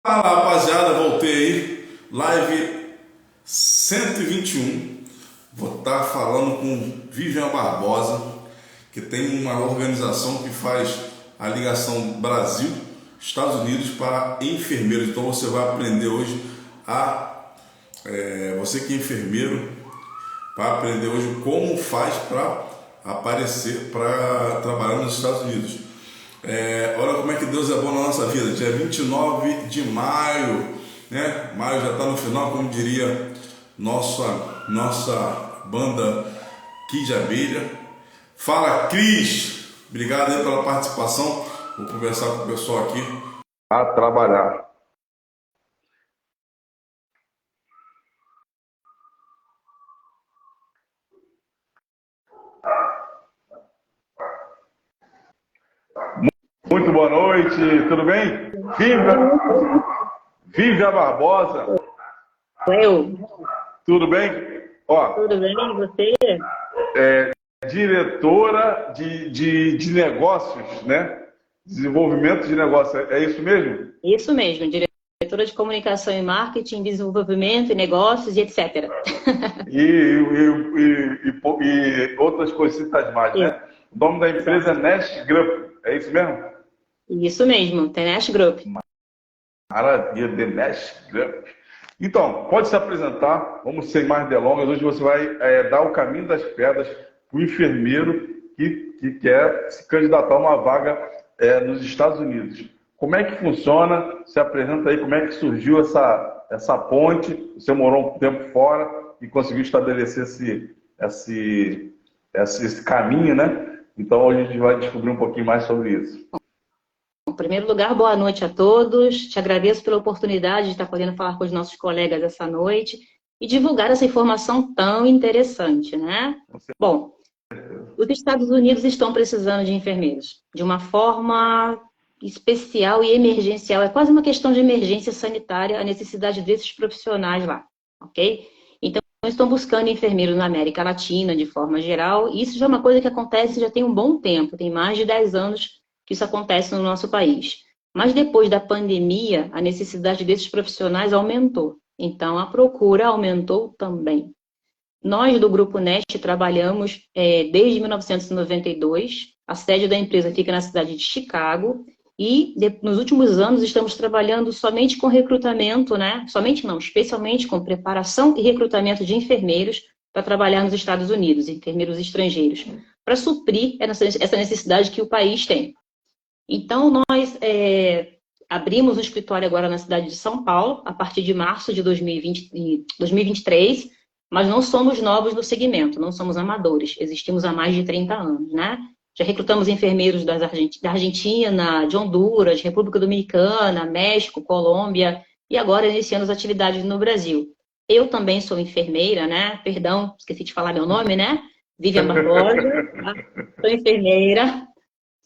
Fala rapaziada, voltei aí, live 121. Vou estar falando com Vivian Barbosa, que tem uma organização que faz a ligação Brasil-Estados Unidos para enfermeiros. Então você vai aprender hoje você que é enfermeiro, vai aprender hoje como faz para aparecer, para trabalhar nos Estados Unidos. Olha como é que Deus é bom na nossa vida. Dia 29 de maio, né? Maio já está no final, como diria nossa banda Kid Abelha. Fala, Cris! Obrigado aí pela participação. Vou conversar com o pessoal aqui. A trabalhar. Muito boa noite, tudo bem? Viva Barbosa, Eu, tudo bem? Ó, tudo bem? E você? diretora de negócios, né? Desenvolvimento de negócios, é isso mesmo? Isso mesmo, diretora de comunicação e marketing, desenvolvimento e negócios e etc. E outras coisitas mais, né? O nome da empresa é Exato. Nash Group, é isso mesmo? Isso mesmo, Tenash Group. Maravilha, The Nash Group. Então, pode se apresentar, vamos sem mais delongas. Hoje você vai dar o caminho das pedras para o enfermeiro que quer se candidatar a uma vaga nos Estados Unidos. Como é que funciona? Se apresenta aí como é que surgiu essa ponte. Você morou um tempo fora e conseguiu estabelecer esse caminho, né? Então, hoje a gente vai descobrir um pouquinho mais sobre isso. Em primeiro lugar, boa noite a todos. Te agradeço pela oportunidade de estar podendo falar com os nossos colegas essa noite e divulgar essa informação tão interessante, né? Bom, os Estados Unidos estão precisando de enfermeiros de uma forma especial e emergencial. É quase uma questão de emergência sanitária a necessidade desses profissionais lá, ok? Então, estão buscando enfermeiros na América Latina, de forma geral. E isso já é uma coisa que acontece já tem um bom tempo, tem mais de 10 anos que isso acontece no nosso país. Mas depois da pandemia, a necessidade desses profissionais aumentou. Então, a procura aumentou também. Nós, do Grupo Nest, trabalhamos desde 1992. A sede da empresa fica na cidade de Chicago. E nos últimos anos estamos trabalhando somente com recrutamento, né? Somente não, especialmente com preparação e recrutamento de enfermeiros para trabalhar nos Estados Unidos, enfermeiros estrangeiros, para suprir essa necessidade que o país tem. Então, nós abrimos um escritório agora na cidade de São Paulo, a partir de março de 2023, mas não somos novos no segmento, não somos amadores, existimos há mais de 30 anos, né? Já recrutamos enfermeiros da Argentina, de Honduras, República Dominicana, México, Colômbia, e agora iniciamos atividades no Brasil. Eu também sou enfermeira, né? Perdão, esqueci de falar meu nome, né? Vivian Barbosa, tá? Sou enfermeira,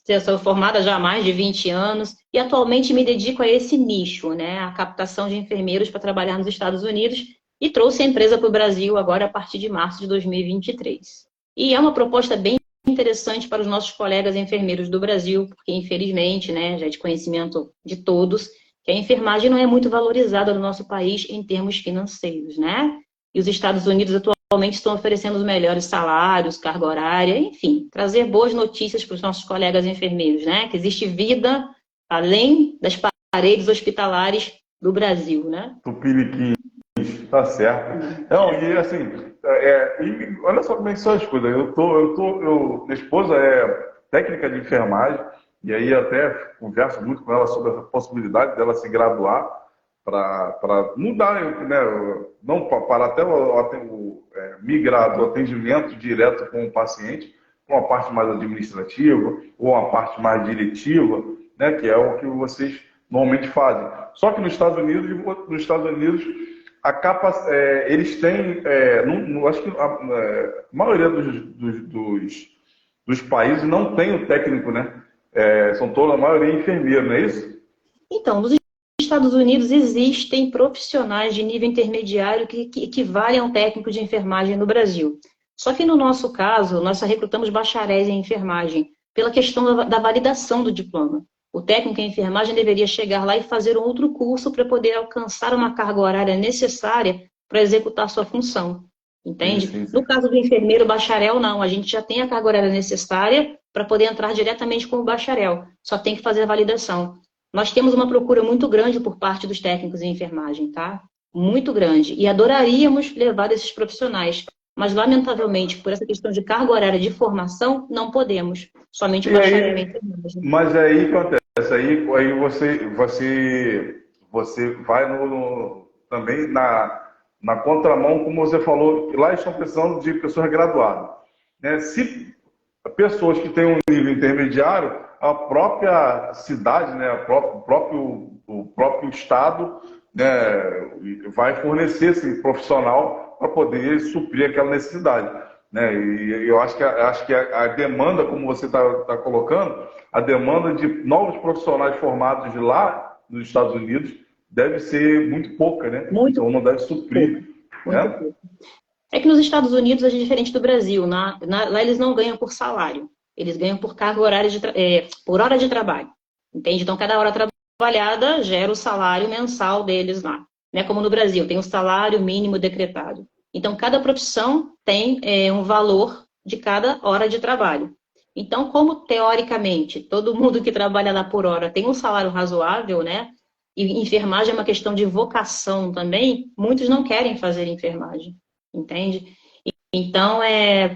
eu sou formada já há mais de 20 anos e atualmente me dedico a esse nicho, né? A captação de enfermeiros para trabalhar nos Estados Unidos e trouxe a empresa para o Brasil agora a partir de março de 2023. E é uma proposta bem interessante para os nossos colegas enfermeiros do Brasil, porque infelizmente, né, já é de conhecimento de todos, que a enfermagem não é muito valorizada no nosso país em termos financeiros, né? E os Estados Unidos atualmente estão oferecendo os melhores salários, carga horária, enfim, trazer boas notícias para os nossos colegas enfermeiros, né? Que existe vida além das paredes hospitalares do Brasil, né? Tupiniquim, tá certo. Não, e assim, olha só como é que são as coisas. Minha esposa é técnica de enfermagem, e aí até converso muito com ela sobre essa possibilidade dela se graduar para mudar, né? Não para até migrar do atendimento direto com o paciente, com a parte mais administrativa ou a parte mais diretiva, né? Que é o que vocês normalmente fazem. Só que nos Estados Unidos eles têm, acho que a maioria dos países não tem o técnico, né? São toda a maioria enfermeiro, não é isso? Então, nos Estados Unidos existem profissionais de nível intermediário que equivalem a um técnico de enfermagem no Brasil. Só que no nosso caso, nós só recrutamos bacharéis em enfermagem, pela questão da validação do diploma. O técnico em enfermagem deveria chegar lá e fazer um outro curso para poder alcançar uma carga horária necessária para executar sua função. Entende? Sim, sim. No caso do enfermeiro bacharel, não. A gente já tem a carga horária necessária para poder entrar diretamente como bacharel. Só tem que fazer a validação. Nós temos uma procura muito grande por parte dos técnicos em enfermagem, tá? Muito grande. E adoraríamos levar esses profissionais. Mas, lamentavelmente, por essa questão de carga horária de formação, não podemos. Somente o E bacharel em aí, enfermagem. mas aí o que acontece? Aí você vai também na contramão, como você falou, que lá estão precisando de pessoas graduadas. Né? Se pessoas que têm um nível intermediário, a própria cidade, né, o próprio estado, né, vai fornecer esse profissional para poder suprir aquela necessidade. Né? E eu acho que a demanda, como você está colocando, a demanda de novos profissionais formados de lá, nos Estados Unidos, deve ser muito pouca, né? Muito Então não deve suprir. pouco. Muito Né? pouco. É que nos Estados Unidos é diferente do Brasil. Lá eles não ganham por salário. Eles ganham por carga horária por hora de trabalho. Entende? Então, cada hora trabalhada gera o salário mensal deles lá. Não é como no Brasil, tem o salário mínimo decretado. Então, cada profissão tem um valor de cada hora de trabalho. Então, como teoricamente todo mundo que trabalha lá por hora tem um salário razoável, né? E enfermagem é uma questão de vocação também, muitos não querem fazer enfermagem. Entende? Então,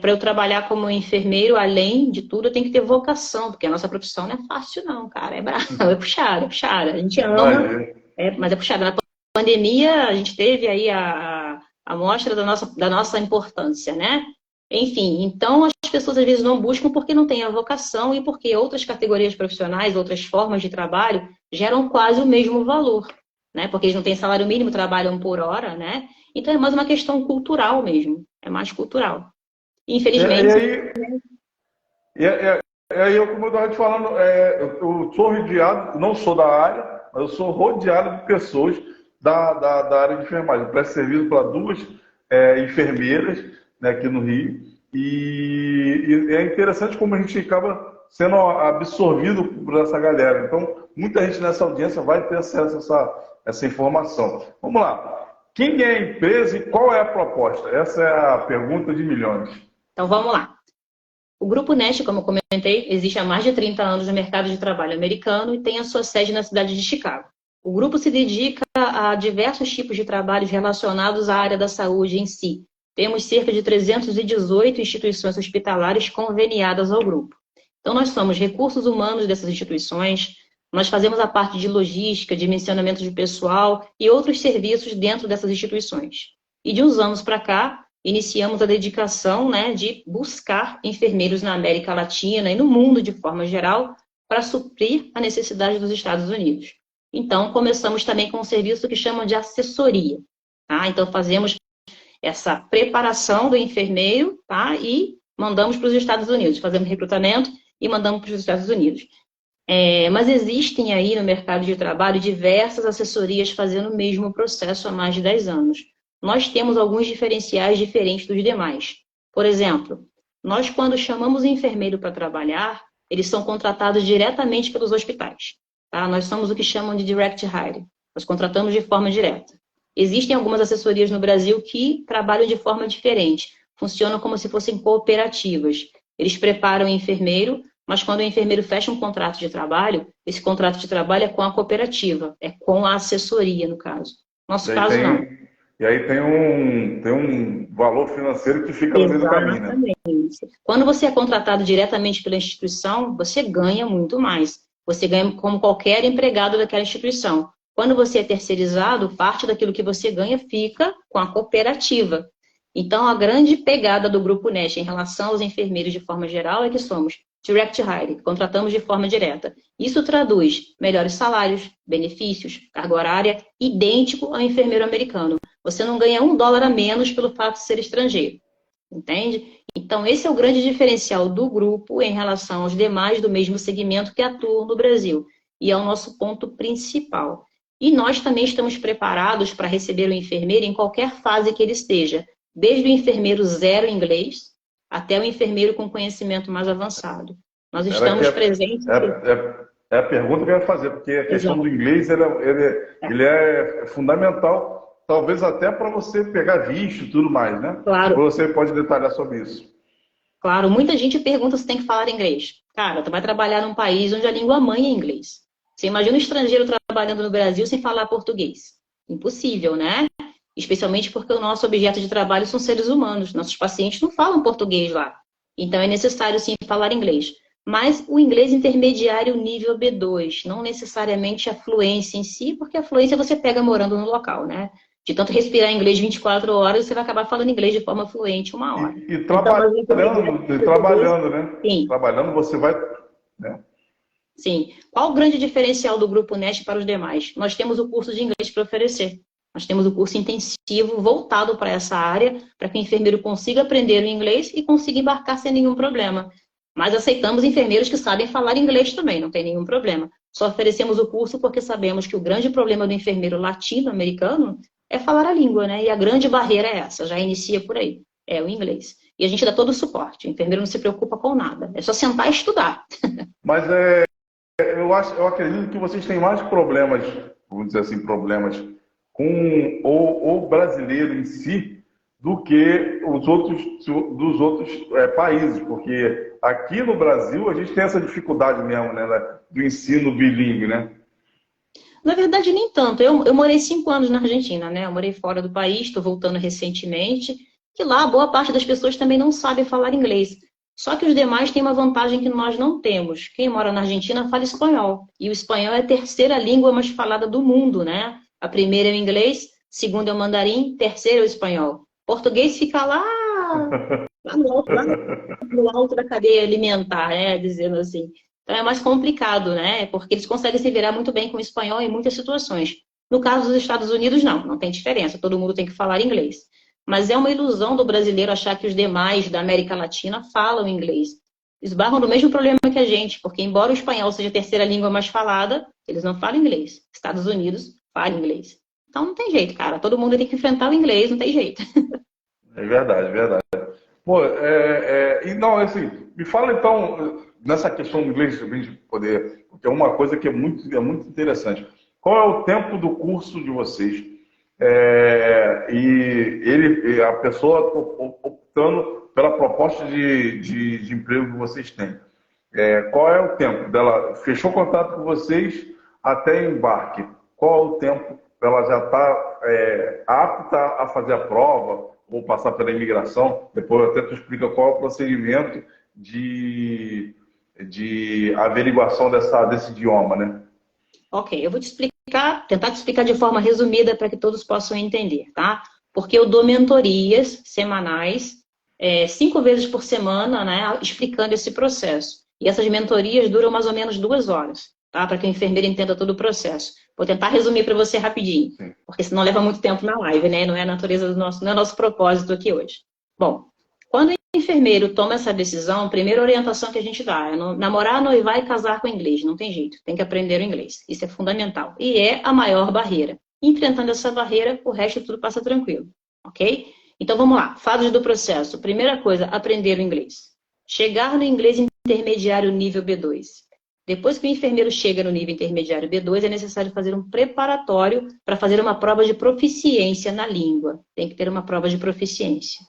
para eu trabalhar como enfermeiro, além de tudo, eu tenho que ter vocação, porque a nossa profissão não é fácil, não, cara. É brava, é puxada, é puxada. A gente ama, Imagina. mas é puxada. Na pandemia, a gente teve aí a mostra da nossa importância, né? Enfim, então as pessoas às vezes não buscam porque não têm a vocação e porque outras categorias profissionais, outras formas de trabalho geram quase o mesmo valor, né? Porque eles não têm salário mínimo, trabalham por hora, né? Então é mais uma questão cultural mesmo, é mais cultural. E Infelizmente, aí, como eu estava te falando, eu sou rodeado, não sou da área, mas eu sou rodeado de pessoas da área de enfermagem. Eu presto serviço para duas enfermeiras, né, aqui no Rio. E é interessante como a gente acaba sendo absorvido por essa galera. Então, muita gente nessa audiência vai ter acesso a essa informação. Vamos lá. Quem é a empresa e qual é a proposta? Essa é a pergunta de milhões. então vamos lá. O Grupo Nest, como eu comentei, existe há mais de 30 anos no mercado de trabalho americano e tem a sua sede na cidade de Chicago. O grupo se dedica a diversos tipos de trabalhos relacionados à área da saúde em si. Temos cerca de 318 instituições hospitalares conveniadas ao grupo. Então, nós somos recursos humanos dessas instituições, nós fazemos a parte de logística, dimensionamento de pessoal e outros serviços dentro dessas instituições. E de uns anos para cá, iniciamos a dedicação, né, de buscar enfermeiros na América Latina e no mundo de forma geral para suprir a necessidade dos Estados Unidos. Então, começamos também com um serviço que chamam de assessoria. Tá? Então, fazemos essa preparação do enfermeiro, tá? E mandamos para os Estados Unidos. Fazemos recrutamento e mandamos para os Estados Unidos. Mas existem aí no mercado de trabalho diversas assessorias fazendo o mesmo processo há mais de 10 anos. Nós temos alguns diferenciais diferentes dos demais. Por exemplo, nós quando chamamos o enfermeiro para trabalhar, eles são contratados diretamente pelos hospitais. Tá? Nós somos o que chamam de direct hire. Nós contratamos de forma direta. Existem algumas assessorias no Brasil que trabalham de forma diferente. Funcionam como se fossem cooperativas. Eles preparam o enfermeiro, mas quando o enfermeiro fecha um contrato de trabalho, esse contrato de trabalho é com a cooperativa, é com a assessoria, no caso. Nosso caso, não. E aí tem um valor financeiro que fica no meio do caminho, né? Exatamente. Quando você é contratado diretamente pela instituição, você ganha muito mais. Você ganha como qualquer empregado daquela instituição. Quando você é terceirizado, parte daquilo que você ganha fica com a cooperativa. Então, a grande pegada do Grupo Nest em relação aos enfermeiros de forma geral é que somos direct hire, contratamos de forma direta. Isso traduz melhores salários, benefícios, carga horária, idêntico ao enfermeiro americano. Você não ganha $1 a menos pelo fato de ser estrangeiro, entende? Então, esse é o grande diferencial do grupo em relação aos demais do mesmo segmento que atuam no Brasil. E é o nosso ponto principal. E nós também estamos preparados para receber o enfermeiro em qualquer fase que ele esteja, desde o enfermeiro zero inglês até o enfermeiro com conhecimento mais avançado. Nós estamos presentes. É a pergunta que eu ia fazer, porque a questão Exato. do inglês ele é fundamental, talvez até para você pegar visto e tudo mais, né? Claro, Depois você pode detalhar sobre isso. claro. Muita gente pergunta se tem que falar inglês. Cara, tu vai trabalhar num país onde a língua mãe é inglês. Você imagina um estrangeiro trabalhando no Brasil sem falar português? Impossível, né? Especialmente porque o nosso objeto de trabalho são seres humanos. Nossos pacientes não falam português lá. Então é necessário sim falar inglês. Mas o inglês intermediário nível B2, não necessariamente a fluência em si, porque a fluência você pega morando no local, né? De tanto respirar inglês 24 horas, você vai acabar falando inglês de forma fluente uma hora. E Então, mas o intermediário nível B2, trabalhando, né? sim, Trabalhando você vai, né? sim. Qual o grande diferencial do Grupo Nest para os demais? Nós temos o curso de inglês para oferecer. Nós temos o curso intensivo voltado para essa área, para que o enfermeiro consiga aprender o inglês e consiga embarcar sem nenhum problema. Mas aceitamos enfermeiros que sabem falar inglês também, não tem nenhum problema. Só oferecemos o curso porque sabemos que o grande problema do enfermeiro latino-americano é falar a língua, né? E a grande barreira é essa, já inicia por aí, é o inglês. E a gente dá todo o suporte, o enfermeiro não se preocupa com nada, é só sentar e estudar. Mas eu acredito que vocês têm mais problemas, vamos dizer assim, problemas com o brasileiro em si do que dos outros países, porque aqui no Brasil a gente tem essa dificuldade mesmo, né, do ensino bilíngue, né? Na verdade, nem tanto. Eu morei 5 anos na Argentina, né? Eu morei fora do país, estou voltando recentemente, que lá boa parte das pessoas também não sabe falar inglês. Só que os demais têm uma vantagem que nós não temos. Quem mora na Argentina fala espanhol. E o espanhol é a terceira língua mais falada do mundo, né? A primeira é o inglês, segunda é o mandarim, terceira é o espanhol. Português fica lá no alto da cadeia alimentar, né? Dizendo assim. Então é mais complicado, né? Porque eles conseguem se virar muito bem com o espanhol em muitas situações. No caso dos Estados Unidos, não tem diferença, todo mundo tem que falar inglês. Mas é uma ilusão do brasileiro achar que os demais da América Latina falam inglês. Esbarram no mesmo problema que a gente, porque embora o espanhol seja a terceira língua mais falada, eles não falam inglês. Estados Unidos fala inglês. Então não tem jeito, cara. Todo mundo tem que enfrentar o inglês, não tem jeito. É verdade, é verdade. Pô, e não, assim, me fala então, nessa questão do inglês, pra gente poder, porque é uma coisa que é muito interessante. Qual é o tempo do curso de vocês? E a pessoa optando pela proposta de emprego que vocês têm. Qual é o tempo dela? Fechou contato com vocês até embarque. Qual é o tempo ela já está apta a fazer a prova ou passar pela imigração? Depois até tu explica qual é o procedimento de averiguação desse idioma, né? Ok, eu vou te explicar, tentar te explicar de forma resumida para que todos possam entender, tá? Porque eu dou mentorias semanais, 5 vezes por semana, né, explicando esse processo. E essas mentorias duram mais ou menos 2 horas, tá? Para que o enfermeiro entenda todo o processo. Vou tentar resumir para você rapidinho, Sim. porque senão leva muito tempo na live, né? Não é a natureza do nosso, não é nosso propósito aqui hoje. Bom, quando o enfermeiro toma essa decisão, a primeira orientação que a gente dá é namorar, noivar e casar com inglês. Não tem jeito, tem que aprender o inglês. Isso é fundamental. E é a maior barreira. Enfrentando essa barreira, o resto tudo passa tranquilo, ok? Então vamos lá, fases do processo. Primeira coisa, aprender o inglês. Chegar no inglês intermediário nível B2. Depois que o enfermeiro chega no nível intermediário B2, é necessário fazer um preparatório para fazer uma prova de proficiência na língua. Tem que ter uma prova de proficiência.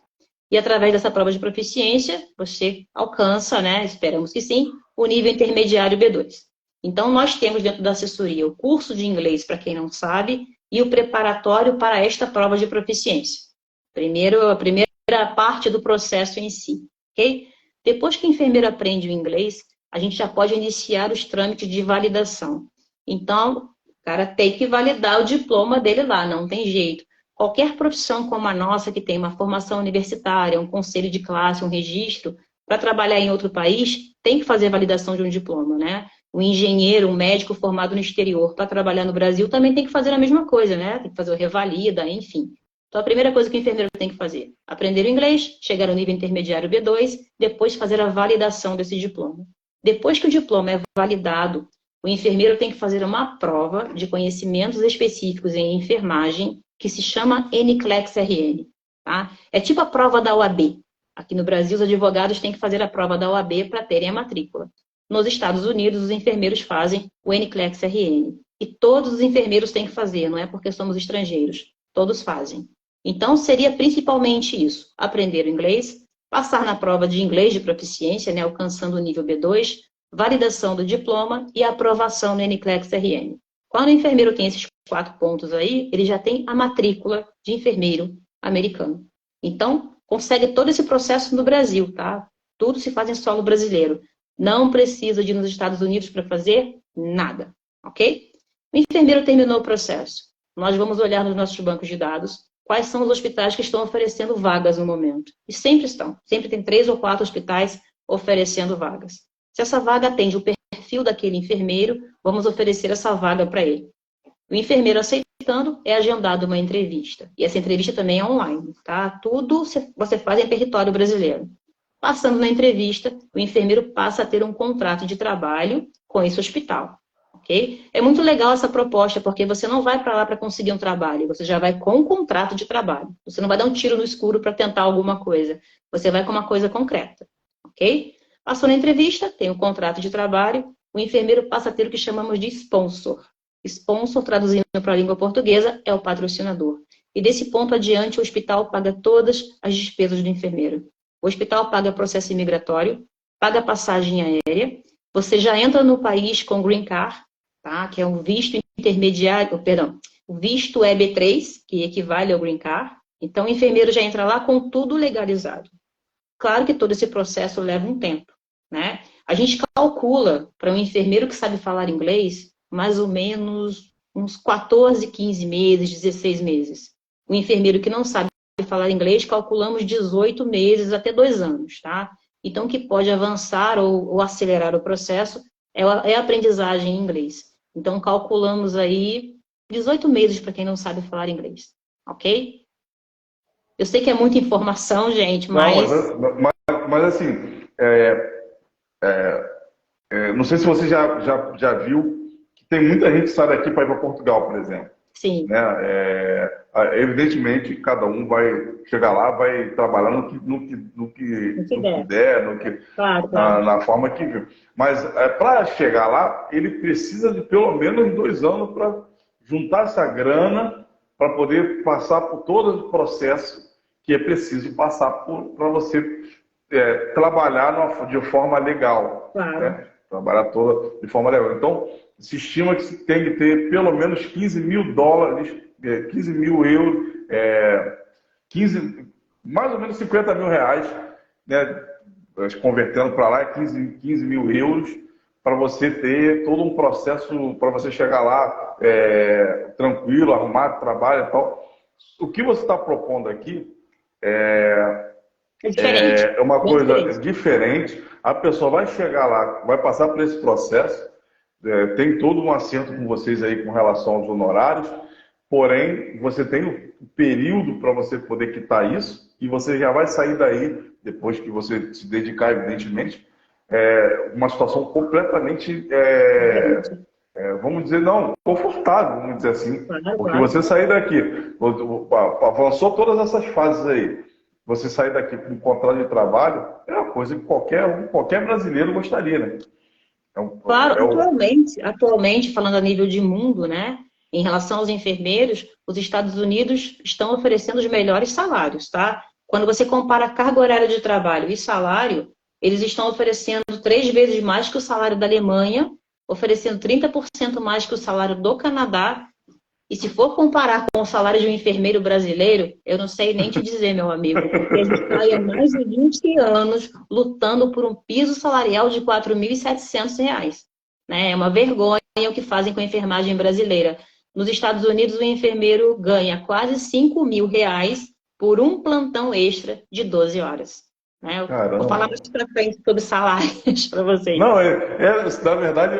E através dessa prova de proficiência, você alcança, né, esperamos que sim, o nível intermediário B2. Então, nós temos dentro da assessoria o curso de inglês, para quem não sabe, e o preparatório para esta prova de proficiência. A primeira parte do processo em si, ok? Depois que o enfermeiro aprende o inglês, a gente já pode iniciar os trâmites de validação. Então, o cara tem que validar o diploma dele lá, não tem jeito. Qualquer profissão como a nossa, que tem uma formação universitária, um conselho de classe, um registro, para trabalhar em outro país, tem que fazer validação de um diploma, né? O engenheiro, um médico formado no exterior, para trabalhar no Brasil, também tem que fazer a mesma coisa, né? Tem que fazer o revalida, enfim. Então, a primeira coisa que o enfermeiro tem que fazer, aprender o inglês, chegar ao nível intermediário B2, depois fazer a validação desse diploma. Depois que o diploma é validado, o enfermeiro tem que fazer uma prova de conhecimentos específicos em enfermagem, que se chama NCLEX-RN. Tá? É tipo a prova da OAB. Aqui no Brasil, os advogados têm que fazer a prova da OAB para terem a matrícula. Nos Estados Unidos, os enfermeiros fazem o NCLEX-RN. E todos os enfermeiros têm que fazer, não é porque somos estrangeiros. Todos fazem. Então, seria principalmente isso. Aprender o inglês, passar na prova de inglês de proficiência, né, alcançando o nível B2, validação do diploma e aprovação no NCLEX-RN. Quando o enfermeiro tem esses 4 pontos aí, ele já tem a matrícula de enfermeiro americano. Então, consegue todo esse processo no Brasil, tá? Tudo se faz em solo brasileiro. Não precisa de ir nos Estados Unidos para fazer nada, ok? O enfermeiro terminou o processo. Nós vamos olhar nos nossos bancos de dados quais são os hospitais que estão oferecendo vagas no momento. E sempre estão. Sempre tem 3 ou 4 hospitais oferecendo vagas. Se essa vaga atende o perfil daquele enfermeiro, vamos oferecer essa vaga para ele. O enfermeiro aceitando, é agendado uma entrevista. E essa entrevista também é online, tá? Tudo você faz em território brasileiro. Passando na entrevista, o enfermeiro passa a ter um contrato de trabalho com esse hospital. Okay? É muito legal essa proposta, porque você não vai para lá para conseguir um trabalho, você já vai com um contrato de trabalho. Você não vai dar um tiro no escuro para tentar alguma coisa. Você vai com uma coisa concreta. Ok? Passou na entrevista, tem um contrato de trabalho, o enfermeiro passa a ter o que chamamos de sponsor. Sponsor, traduzindo para a língua portuguesa, é o patrocinador. E desse ponto adiante, o hospital paga todas as despesas do enfermeiro. O hospital paga processo imigratório, paga passagem aérea, você já entra no país com Green Card, tá? Que é um visto intermediário, perdão, o visto EB3, que equivale ao Green Card. Então, o enfermeiro já entra lá com tudo legalizado. Claro que todo esse processo leva um tempo, né? A gente calcula para um enfermeiro que sabe falar inglês, mais ou menos uns 14, 15 meses, 16 meses. O enfermeiro que não sabe falar inglês, calculamos 18 meses até 2 anos, tá? Então, o que pode avançar ou acelerar o processo é a aprendizagem em inglês. Então, calculamos aí 18 meses para quem não sabe falar inglês, ok? Eu sei que é muita informação, gente, mas... Mas assim, não sei se você já viu que tem muita gente que sai daqui para ir para Portugal, por exemplo. Sim. Né? Evidentemente, cada um vai chegar lá, vai trabalhar no que der, claro. Na forma que viu. Mas para chegar lá, ele precisa de pelo menos 2 anos para juntar essa grana para poder passar por todo o processo que é preciso passar para você trabalhar de forma legal. Claro. Né? Trabalhar toda de forma legal. Então, se estima que se tem que ter pelo menos 15 mil dólares, 15 mil euros, mais ou menos 50 mil reais, né, convertendo para lá, 15 mil euros, para você ter todo um processo, para você chegar lá tranquilo, arrumar trabalho e tal. O que você está propondo aqui é uma coisa diferente. A pessoa vai chegar lá, vai passar por esse processo, tem todo um acerto com vocês aí com relação aos honorários, porém, você tem o período para você poder quitar isso e você já vai sair daí, depois que você se dedicar, evidentemente, uma situação completamente, vamos dizer, não, confortável, vamos dizer assim, porque você sair daqui, avançou todas essas fases aí, você sair daqui com um contrato de trabalho, é uma coisa que qualquer brasileiro gostaria, né? Claro, atualmente, falando a nível de mundo, né? Em relação aos enfermeiros, os Estados Unidos estão oferecendo os melhores salários, tá? Quando você compara carga horária de trabalho e salário, eles estão oferecendo 3 vezes mais que o salário da Alemanha, oferecendo 30% mais que o salário do Canadá. E se for comparar com o salário de um enfermeiro brasileiro, eu não sei nem te dizer, meu amigo, porque a gente está há mais de 20 anos lutando por um piso salarial de R$ 4.700. Né? É uma vergonha o que fazem com a enfermagem brasileira. Nos Estados Unidos, o enfermeiro ganha quase R$ 5.000 por um plantão extra de 12 horas. Né? Vou falar mais pra frente sobre salários para vocês. Não, na verdade,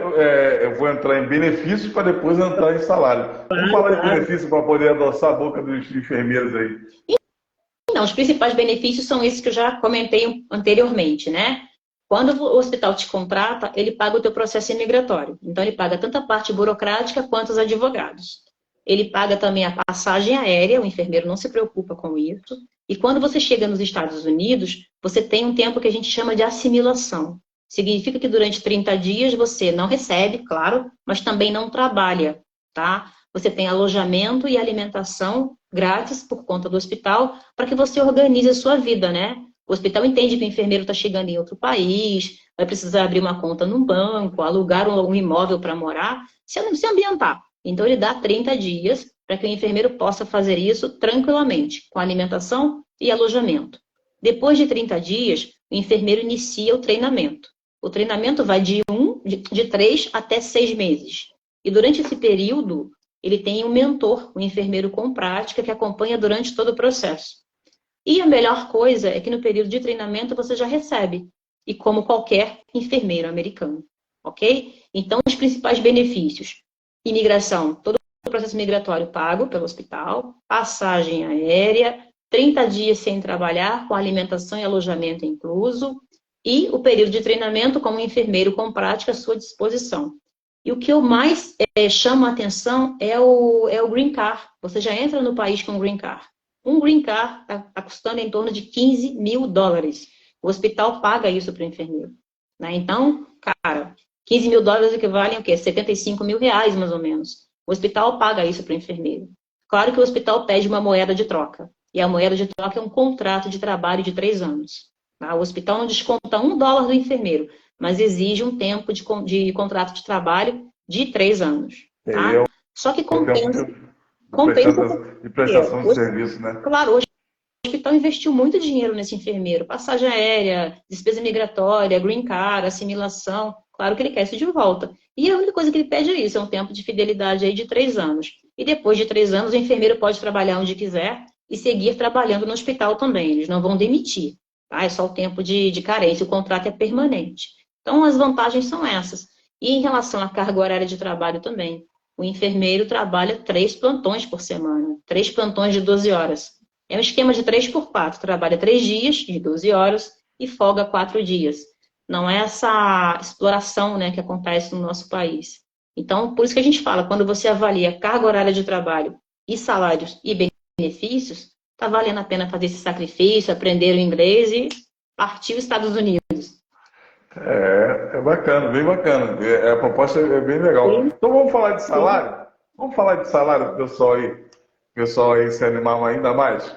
eu vou entrar em benefícios para depois entrar em salário. Vamos falar de benefícios para poder adoçar a boca dos enfermeiros aí. Não, os principais benefícios são esses que eu já comentei anteriormente, né? Quando o hospital te contrata, ele paga o teu processo imigratório. Então, ele paga tanto a parte burocrática quanto os advogados. Ele paga também a passagem aérea, o enfermeiro não se preocupa com isso. E quando você chega nos Estados Unidos, você tem um tempo que a gente chama de assimilação. Significa que durante 30 dias você não recebe, claro, mas também não trabalha, tá? Você tem alojamento e alimentação grátis por conta do hospital para que você organize a sua vida, né? O hospital entende que o enfermeiro está chegando em outro país, vai precisar abrir uma conta num banco, alugar um imóvel para morar, se ambientar. Então, ele dá 30 dias para que o enfermeiro possa fazer isso tranquilamente, com alimentação e alojamento. Depois de 30 dias, o enfermeiro inicia o treinamento. O treinamento vai de 3 até 6 meses. E durante esse período, ele tem um mentor, um enfermeiro com prática, que acompanha durante todo o processo. E a melhor coisa é que no período de treinamento você já recebe, e como qualquer enfermeiro americano, ok? Então, os principais benefícios: imigração, todo o processo migratório pago pelo hospital, passagem aérea, 30 dias sem trabalhar, com alimentação e alojamento incluso, e o período de treinamento como enfermeiro com prática à sua disposição. E o que eu mais chamo a atenção é o Green Card. Você já entra no país com Green Card. Um Green Card está custando em torno de $15 mil. O hospital paga isso para o enfermeiro. Né? Então, cara, $15 mil equivalem a quê? R$75 mil, mais ou menos. O hospital paga isso para o enfermeiro. Claro que o hospital pede uma moeda de troca. E a moeda de troca é um contrato de trabalho de 3 anos. Tá? O hospital não desconta $1 do enfermeiro, mas exige um tempo de contrato de trabalho de 3 anos. Tá? Só que compensa de prestação de serviço, né? Claro, hoje o hospital investiu muito dinheiro nesse enfermeiro. Passagem aérea, despesa migratória, green card, assimilação. Claro que ele quer isso de volta. E a única coisa que ele pede é isso, é um tempo de fidelidade aí de 3 anos. E depois de 3 anos, o enfermeiro pode trabalhar onde quiser e seguir trabalhando no hospital também. Eles não vão demitir. Tá? É só o tempo de carência, o contrato é permanente. Então, as vantagens são essas. E em relação à carga horária de trabalho também. O enfermeiro trabalha 3 plantões por semana, 3 plantões de 12 horas. É um esquema de 3x4, trabalha 3 dias de 12 horas e folga 4 dias. Não é essa exploração, né, que acontece no nosso país. Então, por isso que a gente fala, quando você avalia carga horária de trabalho e salários e benefícios, está valendo a pena fazer esse sacrifício, aprender o inglês e partir os Estados Unidos. É bacana, bem bacana. A proposta é bem legal. Sim. Então vamos falar de salário? Vamos falar de salário, pessoal aí se animar ainda mais?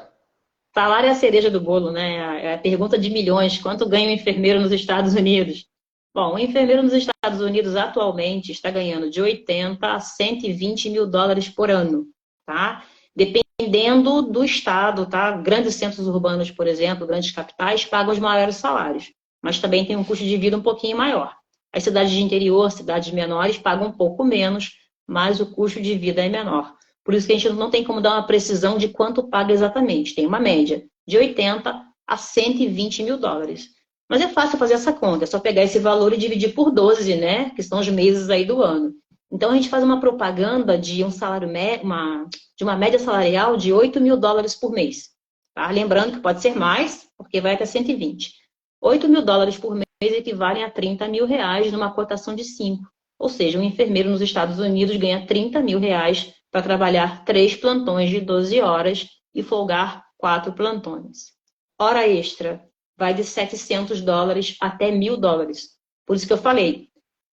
Salário é a cereja do bolo, né? É a pergunta de milhões. Quanto ganha um enfermeiro nos Estados Unidos? Bom, o enfermeiro nos Estados Unidos atualmente está ganhando de 80 a 120 mil dólares por ano, tá? Dependendo do estado, tá? Grandes centros urbanos, por exemplo, grandes capitais, pagam os maiores salários, mas também tem um custo de vida um pouquinho maior. As cidades de interior, cidades menores, pagam um pouco menos, mas o custo de vida é menor. Por isso que a gente não tem como dar uma precisão de quanto paga exatamente. Tem uma média de 80 a 120 mil dólares. Mas é fácil fazer essa conta, é só pegar esse valor e dividir por 12, né? Que são os meses aí do ano. Então a gente faz uma propaganda de um salário de uma média salarial de 8 mil dólares por mês. Tá? Lembrando que pode ser mais, porque vai até 120. 8 mil dólares por mês equivalem a 30 mil reais numa cotação de 5. Ou seja, um enfermeiro nos Estados Unidos ganha 30 mil reais para trabalhar 3 plantões de 12 horas e folgar 4 plantões. Hora extra vai de 700 dólares até 1.000 dólares. Por isso que eu falei,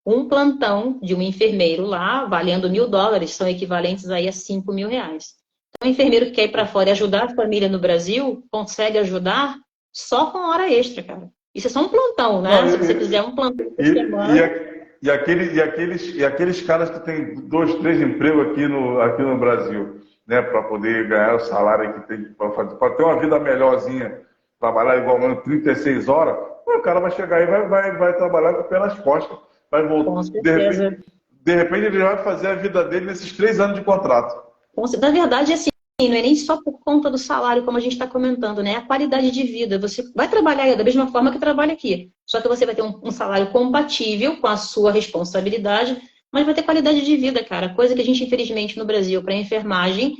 um plantão de um enfermeiro lá, valendo 1.000 dólares, são equivalentes aí a 5 mil reais. Então, o enfermeiro que quer ir para fora e ajudar a família no Brasil, consegue ajudar só com hora extra, cara. Isso é só um plantão, né? Não, se você fizer um plantão por semana... E aqueles caras que têm 2, 3 empregos aqui no Brasil, né, para poder ganhar o salário que tem para ter uma vida melhorzinha, trabalhar igual 36 horas, o cara vai chegar aí e vai trabalhar com o pé nas costas, vai voltar. Com certeza. De repente ele vai fazer a vida dele nesses 3 anos de contrato. Na verdade, assim, não é nem só por conta do salário, como a gente está comentando, né? A qualidade de vida. Você vai trabalhar da mesma forma que trabalha aqui. Só que você vai ter um salário compatível com a sua responsabilidade, mas vai ter qualidade de vida, cara. Coisa que a gente, infelizmente, no Brasil, para enfermagem,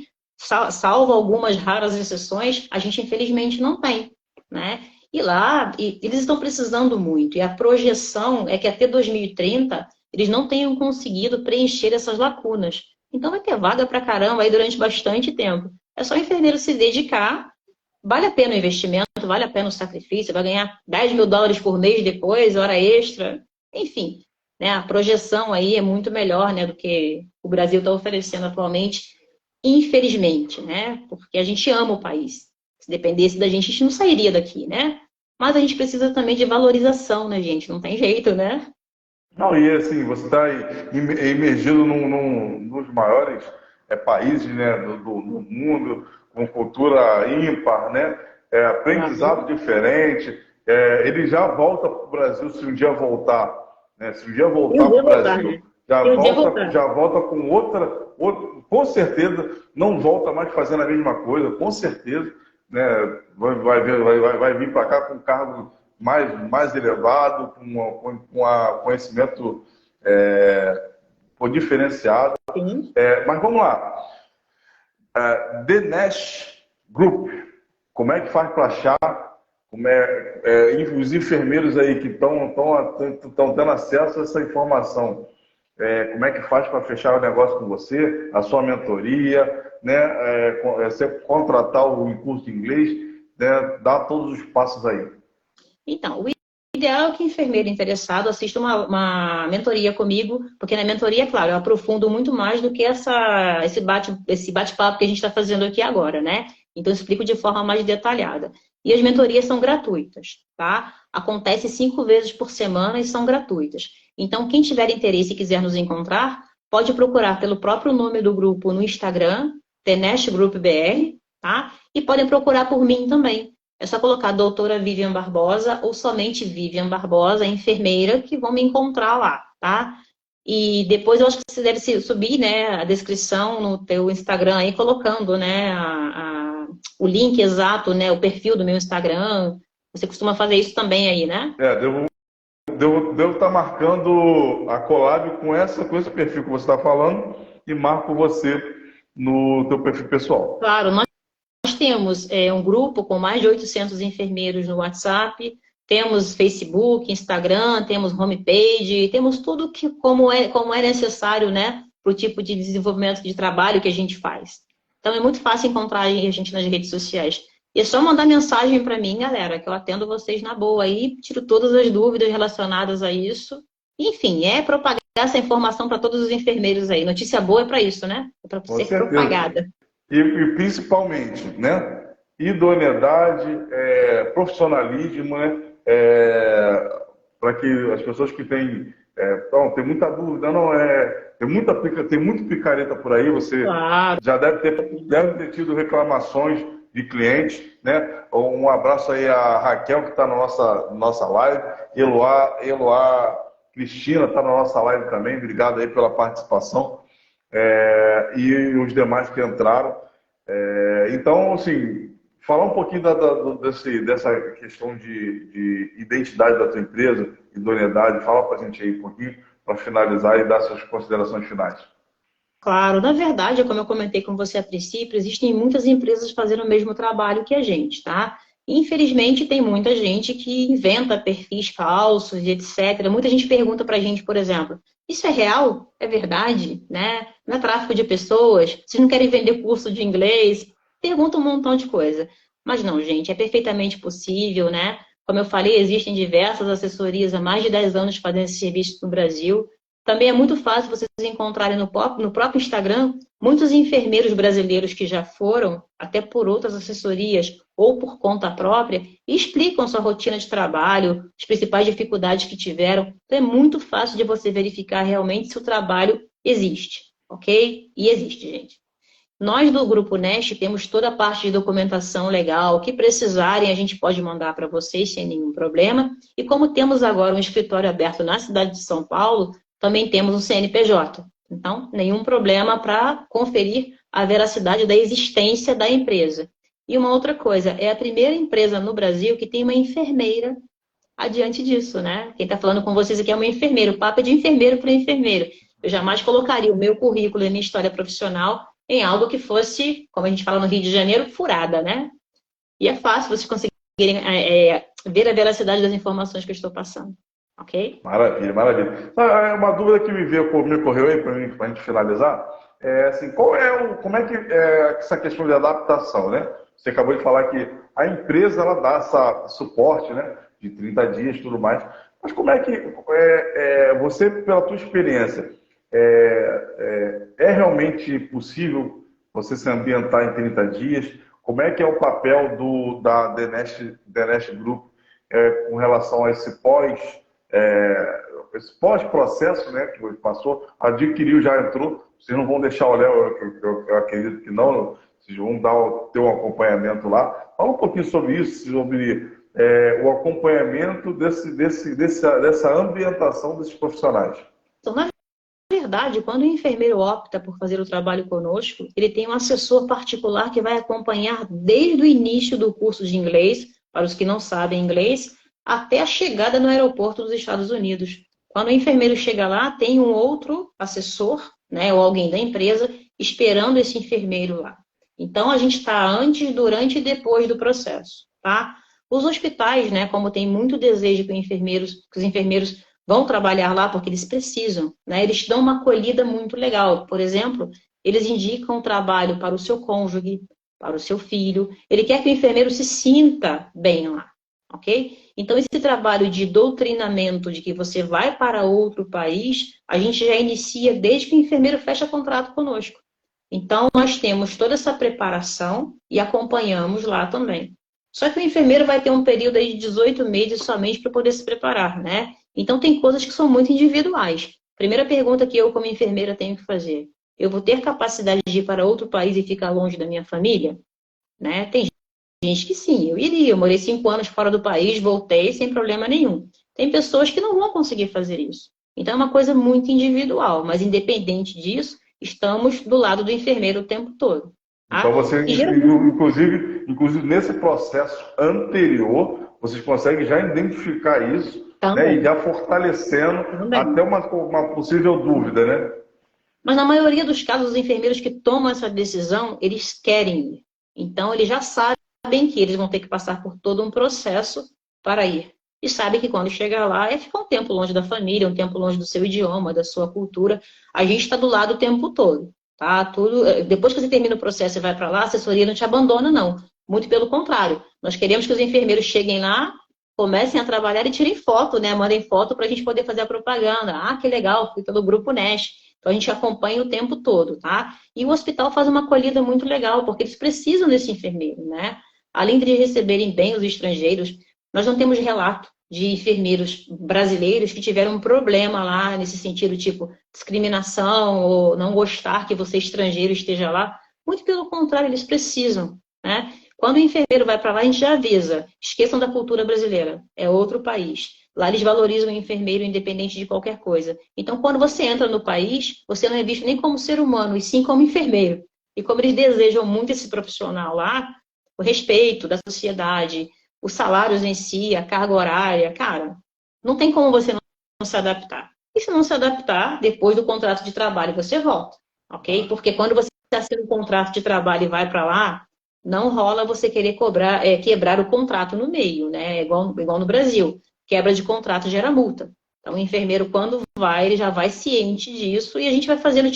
salvo algumas raras exceções, a gente, infelizmente, não tem, né? E lá, eles estão precisando muito. E a projeção é que até 2030, eles não tenham conseguido preencher essas lacunas. Então vai ter vaga pra caramba aí durante bastante tempo. É só o enfermeiro se dedicar, vale a pena o investimento, vale a pena o sacrifício, vai ganhar 10 mil dólares por mês depois, hora extra, enfim, né? A projeção aí é muito melhor, né, do que o Brasil está oferecendo atualmente, infelizmente, né? Porque a gente ama o país. Se dependesse da gente, a gente não sairia daqui, né? Mas a gente precisa também de valorização, né, gente? Não tem jeito, né? Não, e assim, você está imergido nos maiores países, né, do mundo, com cultura ímpar, né, aprendizado diferente. Ele já volta para o Brasil se um dia voltar. Né, se um dia E um voltar para dia o voltar, né? Brasil, já E um dia volta, voltar. já volta com com certeza, não volta mais fazendo a mesma coisa, com certeza. Né, vai vir para cá com um cargo mais elevado, com conhecimento diferenciado. Sim. Mas vamos lá. The Nash Group, como é que faz para achar? Os enfermeiros aí que estão tendo acesso a essa informação, como é que faz para fechar o negócio com você, a sua mentoria, né? Você contratar o curso de inglês, né? Dar todos os passos aí. Então, o ideal é que o enfermeiro interessado assista uma mentoria comigo, porque na mentoria, é claro, eu aprofundo muito mais do que esse bate-papo que a gente está fazendo aqui agora, né? Então, eu explico de forma mais detalhada. E as mentorias são gratuitas, tá? Acontece 5 vezes por semana e são gratuitas. Então, quem tiver interesse e quiser nos encontrar, pode procurar pelo próprio nome do grupo no Instagram, Tenesh Group BR, tá? E podem procurar por mim também. É só colocar doutora Vivian Barbosa ou somente Vivian Barbosa, enfermeira, que vão me encontrar lá, tá? E depois eu acho que você deve subir, né, a descrição no teu Instagram aí, colocando, né, o link exato, né, o perfil do meu Instagram. Você costuma fazer isso também aí, né? Devo estar marcando a collab com esse perfil que você está falando e marco você no teu perfil pessoal. Claro, nós temos um grupo com mais de 800 enfermeiros no WhatsApp, temos Facebook, Instagram, temos homepage, temos tudo como é necessário, né, para o tipo de desenvolvimento de trabalho que a gente faz. Então é muito fácil encontrar a gente nas redes sociais. E é só mandar mensagem para mim, galera, que eu atendo vocês na boa aí, tiro todas as dúvidas relacionadas a isso. Enfim, é propagar essa informação para todos os enfermeiros aí. Notícia boa é para isso, né? É para Com ser certeza. propagada. E principalmente, né? Idoneidade, profissionalismo, né? Para que as pessoas que têm tem muita dúvida, tem muito picareta por aí, você Claro. já deve ter tido reclamações de clientes, né? Um abraço aí a Raquel, que está na nossa live, Eloá Cristina está na nossa live também, obrigado aí pela participação. E os demais que entraram. Então, assim, falar um pouquinho dessa questão de identidade da tua empresa, idoneidade, fala para a gente aí um pouquinho, para finalizar e dar suas considerações finais. Claro, na verdade, como eu comentei com você a princípio, existem muitas empresas fazendo o mesmo trabalho que a gente, tá? Infelizmente, tem muita gente que inventa perfis falsos e etc. Muita gente pergunta pra gente, por exemplo, isso é real? É verdade? Né? Não é tráfico de pessoas? Vocês não querem vender curso de inglês? Pergunta um montão de coisa. Mas não, gente, é perfeitamente possível, né? Como eu falei, existem diversas assessorias há mais de 10 anos fazendo esse serviço no Brasil. Também é muito fácil vocês encontrarem no próprio Instagram muitos enfermeiros brasileiros que já foram, até por outras assessorias ou por conta própria, e explicam sua rotina de trabalho, as principais dificuldades que tiveram. Então é muito fácil de você verificar realmente se o trabalho existe, ok? E existe, gente. Nós do Grupo Nest temos toda a parte de documentação legal. O que precisarem, a gente pode mandar para vocês sem nenhum problema. E como temos agora um escritório aberto na cidade de São Paulo, também temos um CNPJ. Então, nenhum problema para conferir a veracidade da existência da empresa. E uma outra coisa, é a primeira empresa no Brasil que tem uma enfermeira adiante disso, né? Quem está falando com vocês aqui é uma enfermeira. O papo é de enfermeiro para enfermeiro. Eu jamais colocaria o meu currículo e a minha história profissional em algo que fosse, como a gente fala no Rio de Janeiro, furada, né? E é fácil vocês conseguirem ver a veracidade das informações que eu estou passando. Ok? Maravilha, maravilha. Uma dúvida que me ocorreu aí para a gente finalizar é assim, como é que é essa questão de adaptação, né? Você acabou de falar que a empresa ela dá essa suporte, né, de 30 dias e tudo mais. Mas como é que você, pela tua experiência, é realmente possível você se ambientar em 30 dias? Como é que é o papel da The Nest Group com relação a esse pós-processo, né, que você passou, adquiriu, já entrou, vocês não vão deixar o Léo, eu acredito que não, vocês vão ter um acompanhamento lá. Fala um pouquinho sobre isso, sobre o acompanhamento dessa ambientação desses profissionais. Então, na verdade, quando o enfermeiro opta por fazer o trabalho conosco, ele tem um assessor particular que vai acompanhar desde o início do curso de inglês, para os que não sabem inglês, até a chegada no aeroporto dos Estados Unidos. Quando o enfermeiro chega lá, tem um outro assessor, né, ou alguém da empresa, esperando esse enfermeiro lá. Então, a gente está antes, durante e depois do processo, tá? Os hospitais, né, como tem muito desejo que os enfermeiros vão trabalhar lá porque eles precisam, né? Eles te dão uma acolhida muito legal. Por exemplo, eles indicam trabalho para o seu cônjuge, para o seu filho. Ele quer que o enfermeiro se sinta bem lá, ok? Então, esse trabalho de doutrinamento de que você vai para outro país, a gente já inicia desde que o enfermeiro fecha contrato conosco. Então, nós temos toda essa preparação e acompanhamos lá também. Só que o enfermeiro vai ter um período aí de 18 meses somente para poder se preparar, né? Então, tem coisas que são muito individuais. Primeira pergunta que eu, como enfermeira, tenho que fazer. Eu vou ter capacidade de ir para outro país e ficar longe da minha família? Né? Tem gente que sim, eu iria. Eu morei 5 anos fora do país, voltei sem problema nenhum. Tem pessoas que não vão conseguir fazer isso. Então, é uma coisa muito individual. Mas, independente disso, estamos do lado do enfermeiro o tempo todo. Tá? Então, você, inclusive, nesse processo anterior, vocês conseguem já identificar isso, né, e já fortalecendo até uma possível dúvida, né? Mas na maioria dos casos, os enfermeiros que tomam essa decisão, eles querem ir. Então, eles já sabem que eles vão ter que passar por todo um processo para ir. E sabem que quando chegar lá, é ficar um tempo longe da família, um tempo longe do seu idioma, da sua cultura. A gente está do lado o tempo todo. Tá? Depois que você termina o processo e vai para lá, a assessoria não te abandona, não. Muito pelo contrário. Nós queremos que os enfermeiros cheguem lá, comecem a trabalhar e tirem foto, né? Mandem foto para a gente poder fazer a propaganda. Ah, que legal, fui pelo Grupo Nest. Então, a gente acompanha o tempo todo, tá? E o hospital faz uma acolhida muito legal, porque eles precisam desse enfermeiro, né? Além de receberem bem os estrangeiros, nós não temos relato de enfermeiros brasileiros que tiveram um problema lá, nesse sentido, tipo, discriminação ou não gostar que você estrangeiro esteja lá. Muito pelo contrário, eles precisam, né? Quando o enfermeiro vai para lá, a gente já avisa. Esqueçam da cultura brasileira, é outro país. Lá eles valorizam o enfermeiro independente de qualquer coisa. Então, quando você entra no país, você não é visto nem como ser humano, e sim como enfermeiro. E como eles desejam muito esse profissional lá, o respeito da sociedade, os salários em si, a carga horária, cara, não tem como você não se adaptar. E se não se adaptar, depois do contrato de trabalho, você volta, ok? Porque quando você assina um contrato de trabalho e vai para lá, não rola você querer quebrar o contrato no meio, né? Igual no Brasil. Quebra de contrato gera multa. Então, o enfermeiro, quando vai, ele já vai ciente disso e a gente vai fazendo,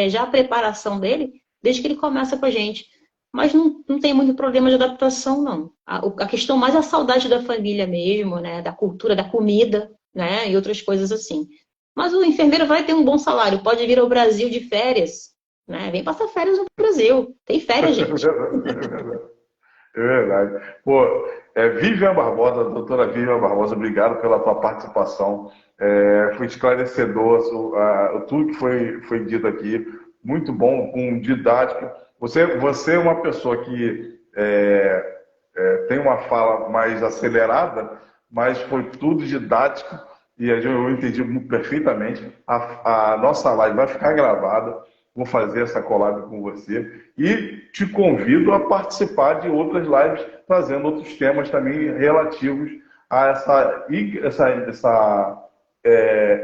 já a preparação dele desde que ele começa com a gente. Mas não tem muito problema de adaptação, não. A questão mais é a saudade da família mesmo, né? Da cultura, da comida, né? E outras coisas assim. Mas o enfermeiro vai ter um bom salário, pode vir ao Brasil de férias, né? Vem passar férias no Brasil. Tem férias, gente. É verdade. Pô, Vivian Barbosa, doutora Vivian Barbosa, obrigado pela tua participação. Foi esclarecedor tudo que foi dito aqui. Muito bom, com didática. Você é uma pessoa que tem uma fala mais acelerada, mas foi tudo didático e eu entendi perfeitamente. A nossa live vai ficar gravada. Vou fazer essa collab com você e te convido a participar de outras lives, trazendo outros temas também relativos a essa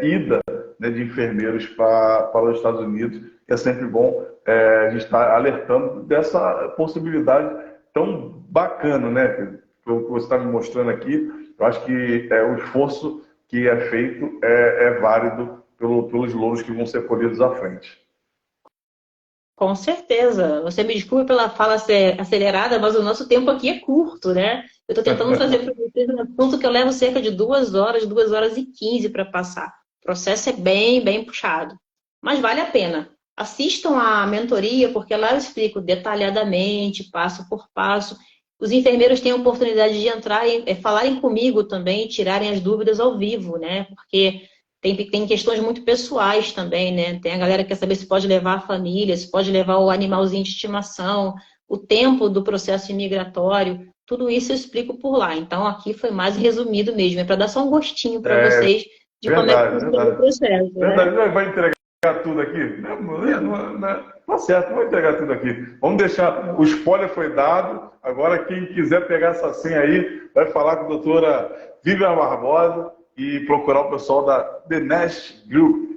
ida, né, de enfermeiros para os Estados Unidos. É sempre bom a gente estar alertando dessa possibilidade tão bacana, né, que você está me mostrando aqui. Eu acho que o esforço que é feito é válido pelos louros que vão ser colhidos à frente. Com certeza. Você me desculpe pela fala ser acelerada, mas o nosso tempo aqui é curto, né? Eu estou tentando trazer para vocês um assunto que eu levo cerca de 2 horas e 15 para passar. O processo é bem puxado. Mas vale a pena. Assistam à mentoria, porque lá eu explico detalhadamente, passo por passo. Os enfermeiros têm a oportunidade de entrar e falarem comigo também, tirarem as dúvidas ao vivo, né? Porque tem questões muito pessoais também, né? Tem a galera que quer saber se pode levar a família, se pode levar o animalzinho de estimação, o tempo do processo imigratório, tudo isso eu explico por lá. Então, aqui foi mais resumido mesmo, é para dar só um gostinho para vocês de como é que funciona o processo, Verdade, né? vai entregar tudo aqui? Tá certo, não vai entregar tudo aqui. Vamos deixar, o spoiler foi dado, agora quem quiser pegar essa senha aí, vai falar com a doutora Vivian Barbosa e procurar o pessoal da The Nest Group.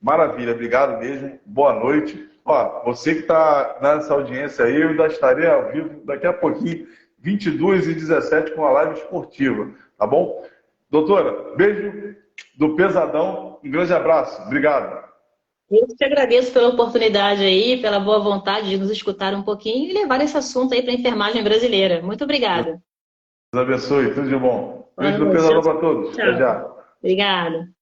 Maravilha, obrigado mesmo, boa noite. Ó, você que está nessa audiência aí, eu ainda estarei ao vivo daqui a pouquinho, 22h17, com a live esportiva, tá bom? Doutora, beijo do Pesadão, um grande abraço, obrigado. Eu te agradeço pela oportunidade aí, pela boa vontade de nos escutar um pouquinho e levar esse assunto aí para a enfermagem brasileira. Muito obrigada. Deus abençoe, tudo de bom. Boa Beijo do noite. Pesadão para todos. Até Tchau. já. Obrigada.